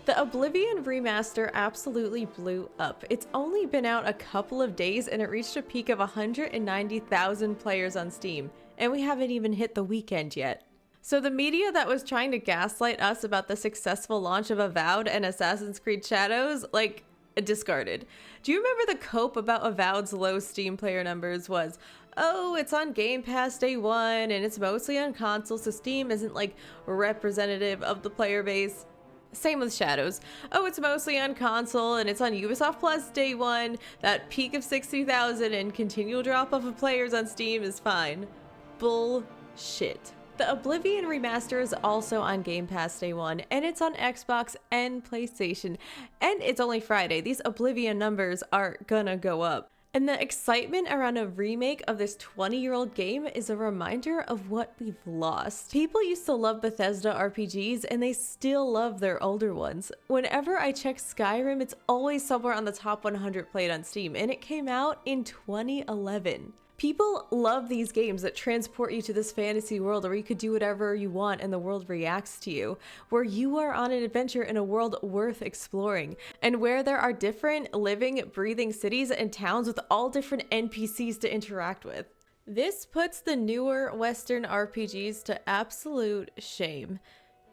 The Oblivion Remaster absolutely blew up. It's only been out a couple of days and it reached a peak of 190,000 players on Steam, and we haven't even hit the weekend yet. So the media that was trying to gaslight us about the successful launch of Avowed and Assassin's Creed Shadows, discarded. Do you remember the cope about Avowed's low Steam player numbers was, oh, it's on Game Pass day one and it's mostly on console, so Steam isn't representative of the player base? Same with Shadows. Oh, it's mostly on console and it's on Ubisoft Plus day one. That peak of 60,000 and continual drop off of players on Steam is fine. Bullshit. The Oblivion Remaster is also on Game Pass day one, and it's on Xbox and PlayStation, and it's only Friday. These Oblivion numbers are gonna go up. And the excitement around a remake of this 20-year-old game is a reminder of what we've lost. People used to love Bethesda RPGs, and they still love their older ones. Whenever I check Skyrim, it's always somewhere on the top 100 played on Steam, and it came out in 2011. People love these games that transport you to this fantasy world where you could do whatever you want and the world reacts to you, where you are on an adventure in a world worth exploring, and where there are different living, breathing cities and towns with all different NPCs to interact with. This puts the newer Western RPGs to absolute shame.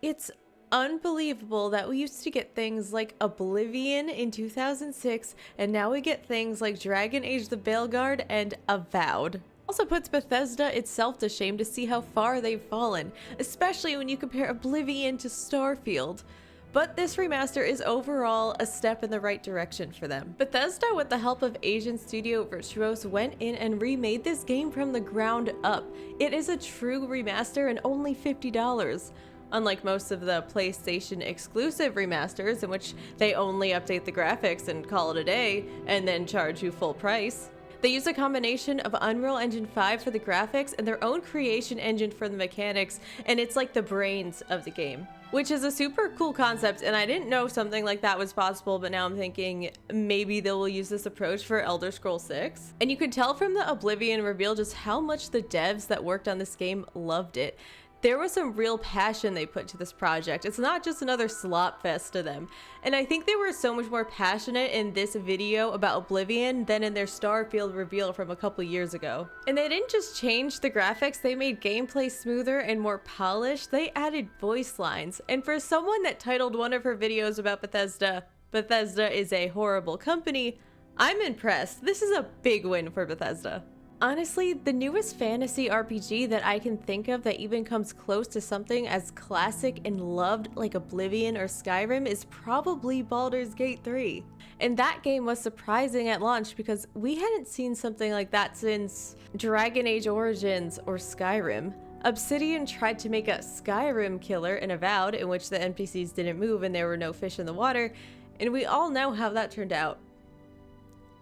It's unbelievable that we used to get things like Oblivion in 2006, and now we get things like Dragon Age the Veilguard and Avowed. Also puts Bethesda itself to shame to see how far they've fallen, especially when you compare Oblivion to Starfield. But this remaster is overall a step in the right direction for them. Bethesda, with the help of Asian studio Virtuos, went in and remade this game from the ground up. It is a true remaster and only $50. Unlike most of the PlayStation exclusive remasters in which they only update the graphics and call it a day and then charge you full price. They use a combination of Unreal Engine 5 for the graphics and their own creation engine for the mechanics, and it's like the brains of the game. Which is a super cool concept, and I didn't know something like that was possible, but now I'm thinking maybe they will use this approach for Elder Scrolls 6. And you can tell from the Oblivion reveal just how much the devs that worked on this game loved it. There was some real passion they put to this project. It's not just another slop fest to them. And I think they were so much more passionate in this video about Oblivion than in their Starfield reveal from a couple years ago. And they didn't just change the graphics, they made gameplay smoother and more polished. They added voice lines. And for someone that titled one of her videos about Bethesda, Bethesda is a horrible company, I'm impressed. This is a big win for Bethesda. Honestly, the newest fantasy RPG that I can think of that even comes close to something as classic and loved like Oblivion or Skyrim is probably Baldur's Gate 3. And that game was surprising at launch because we hadn't seen something like that since Dragon Age Origins or Skyrim. Obsidian tried to make a Skyrim killer in Avowed, in which the NPCs didn't move and there were no fish in the water, and we all know how that turned out.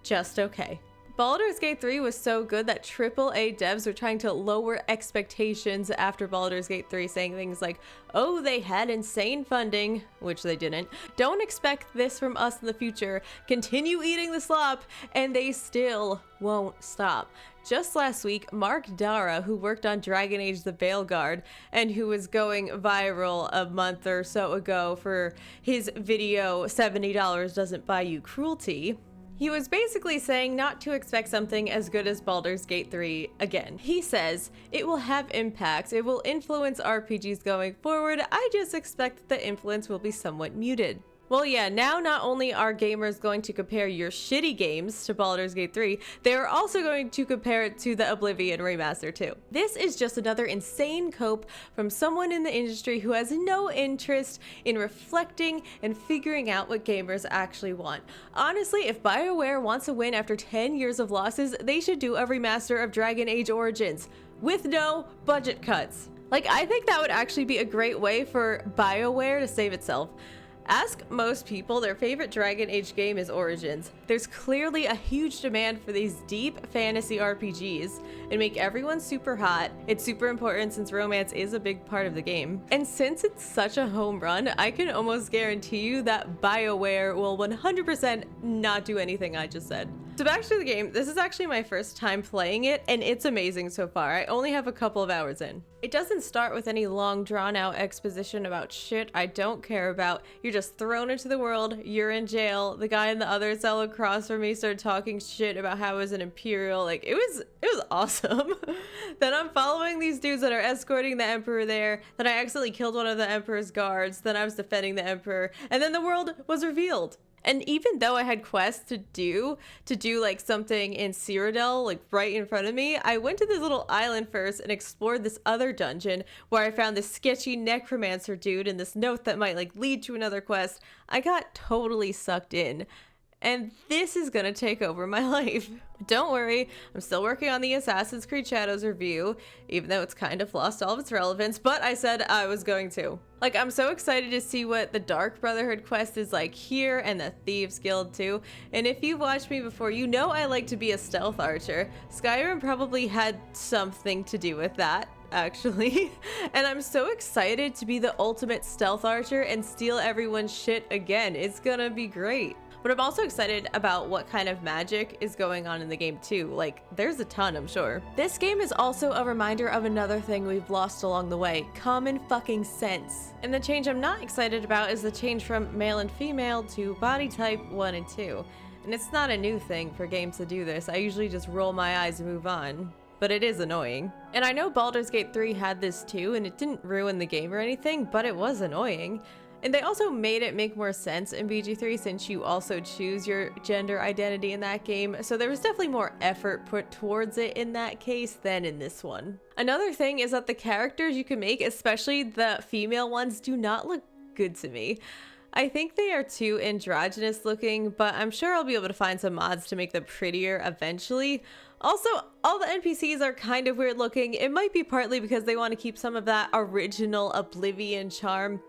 Just okay. Baldur's Gate 3 was so good that AAA devs were trying to lower expectations after Baldur's Gate 3, saying things like, oh, they had insane funding, which they didn't. Don't expect this from us in the future. Continue eating the slop, and they still won't stop. Just last week, Mark Dara, who worked on Dragon Age the Veilguard, and who was going viral a month or so ago for his video, $70 Doesn't Buy You Cruelty, he was basically saying not to expect something as good as Baldur's Gate 3 again. He says, it will have impacts, it will influence RPGs going forward, I just expect that the influence will be somewhat muted. Well, yeah, now not only are gamers going to compare your shitty games to Baldur's Gate 3, they are also going to compare it to the Oblivion Remaster too. This is just another insane cope from someone in the industry who has no interest in reflecting and figuring out what gamers actually want. Honestly, if BioWare wants to win after 10 years of losses, they should do a remaster of Dragon Age Origins with no budget cuts. I think that would actually be a great way for BioWare to save itself. Ask most people, their favorite Dragon Age game is Origins. There's clearly a huge demand for these deep fantasy RPGs and make everyone super hot. It's super important since romance is a big part of the game. And since it's such a home run, I can almost guarantee you that BioWare will 100% not do anything I just said. So back to the game, this is actually my first time playing it, and it's amazing so far. I only have a couple of hours in. It doesn't start with any long drawn out exposition about shit I don't care about. You're just thrown into the world, you're in jail, the guy in the other cell across from me started talking shit about how I was an Imperial, like it was awesome. Then I'm following these dudes that are escorting the Emperor there, then I accidentally killed one of the Emperor's guards, then I was defending the Emperor, and then the world was revealed. And even though I had quests to do like something in Cyrodiil, like right in front of me, I went to this little island first and explored this other dungeon where I found this sketchy necromancer dude and this note that might like lead to another quest. I got totally sucked in. And this is gonna take over my life. Don't worry, I'm still working on the Assassin's Creed Shadows review, even though it's kind of lost all of its relevance, but I said I was going to. Like, I'm so excited to see what the Dark Brotherhood quest is like here, and the Thieves Guild too. And if you've watched me before, you know I like to be a stealth archer. Skyrim probably had something to do with that, actually. And I'm so excited to be the ultimate stealth archer and steal everyone's shit again. It's gonna be great. But I'm also excited about what kind of magic is going on in the game too. Like, there's a ton, I'm sure. This game is also a reminder of another thing we've lost along the way: common fucking sense. And the change I'm not excited about is the change from male and female to body type 1 and 2. And it's not a new thing for games to do this. I usually just roll my eyes and move on. But it is annoying. And I know Baldur's Gate 3 had this too, and it didn't ruin the game or anything, but it was annoying. And they also made it make more sense in BG3 since you also choose your gender identity in that game, so there was definitely more effort put towards it in that case than in this one. Another thing is that the characters you can make, especially the female ones, do not look good to me. I think they are too androgynous looking, but I'm sure I'll be able to find some mods to make them prettier eventually. Also, all the NPCs are kind of weird looking. It might be partly because they want to keep some of that original Oblivion charm.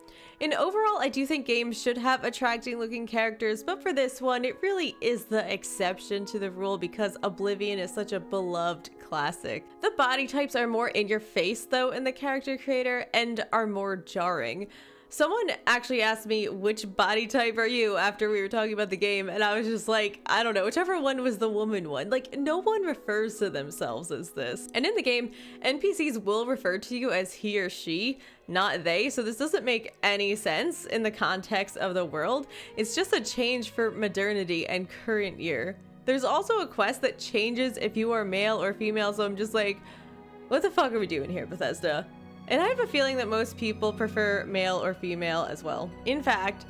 And overall, I do think games should have attracting looking characters, but for this one, it really is the exception to the rule because Oblivion is such a beloved classic. The body types are more in your face though in the character creator and are more jarring. Someone actually asked me, which body type are you, after we were talking about the game, and I was just like, I don't know, whichever one was the woman one. Like, no one refers to themselves as this. And in the game, NPCs will refer to you as he or she, not they, so this doesn't make any sense in the context of the world. It's just a change for modernity and current year. There's also a quest that changes if you are male or female, so I'm just like, what the fuck are we doing here, Bethesda? And I have a feeling that most people prefer male or female as well. In fact,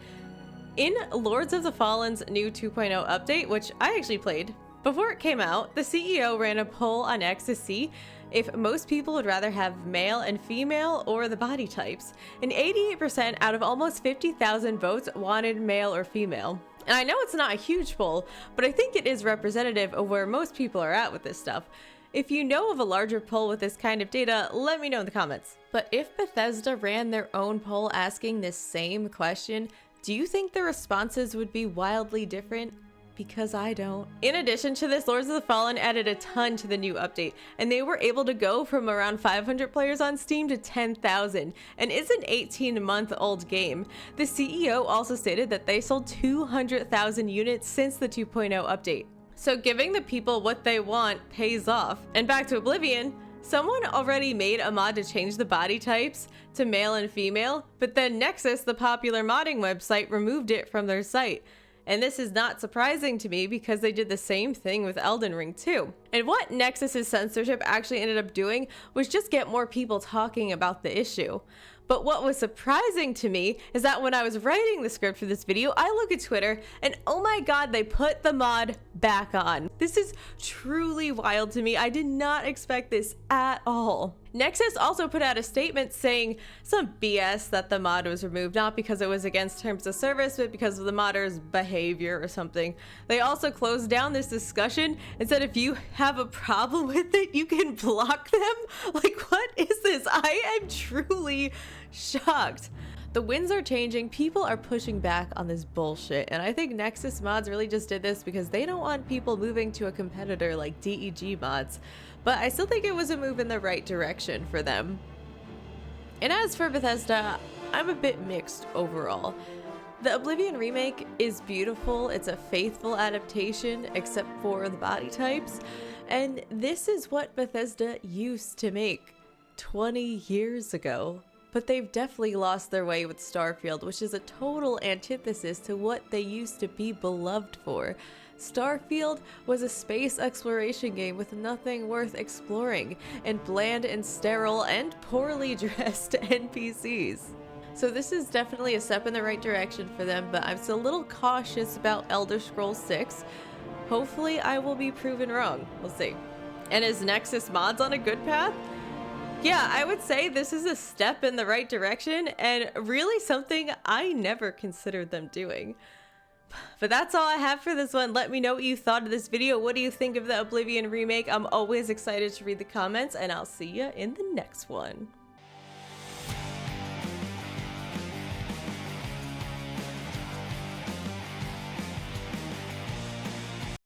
in Lords of the Fallen's new 2.0 update, which I actually played, before it came out, the CEO ran a poll on X to see if most people would rather have male and female or the body types. And 88% out of almost 50,000 votes wanted male or female. And I know it's not a huge poll, but I think it is representative of where most people are at with this stuff. If you know of a larger poll with this kind of data, let me know in the comments. But if Bethesda ran their own poll asking this same question, do you think the responses would be wildly different? Because I don't. In addition to this, Lords of the Fallen added a ton to the new update, and they were able to go from around 500 players on Steam to 10,000, and it's an 18-month-old game. The CEO also stated that they sold 200,000 units since the 2.0 update. So giving the people what they want pays off. And back to Oblivion, someone already made a mod to change the body types to male and female, but then Nexus, the popular modding website, removed it from their site. And this is not surprising to me because they did the same thing with Elden Ring too. And what Nexus's censorship actually ended up doing was just get more people talking about the issue. But what was surprising to me is that when I was writing the script for this video, I look at Twitter and oh my god, they put the mod back on. This is truly wild to me. I did not expect this at all. Nexus also put out a statement saying some BS that the mod was removed, not because it was against terms of service, but because of the modder's behavior or something. They also closed down this discussion and said if you have a problem with it, you can block them. Like, what is this? I am truly shocked. The winds are changing, people are pushing back on this bullshit, and I think Nexus mods really just did this because they don't want people moving to a competitor like DEG mods, but I still think it was a move in the right direction for them. And as for Bethesda, I'm a bit mixed overall. The Oblivion remake is beautiful. It's a faithful adaptation, except for the body types. And this is what Bethesda used to make 20 years ago. But they've definitely lost their way with Starfield, which is a total antithesis to what they used to be beloved for. Starfield was a space exploration game with nothing worth exploring, and bland and sterile and poorly dressed NPCs. So this is definitely a step in the right direction for them, but I'm still a little cautious about Elder Scrolls 6. Hopefully I will be proven wrong. We'll see. And is Nexus mods on a good path? Yeah, I would say this is a step in the right direction and really something I never considered them doing. But that's all I have for this one. Let me know what you thought of this video. What do you think of the Oblivion remake? I'm always excited to read the comments, and I'll see you in the next one.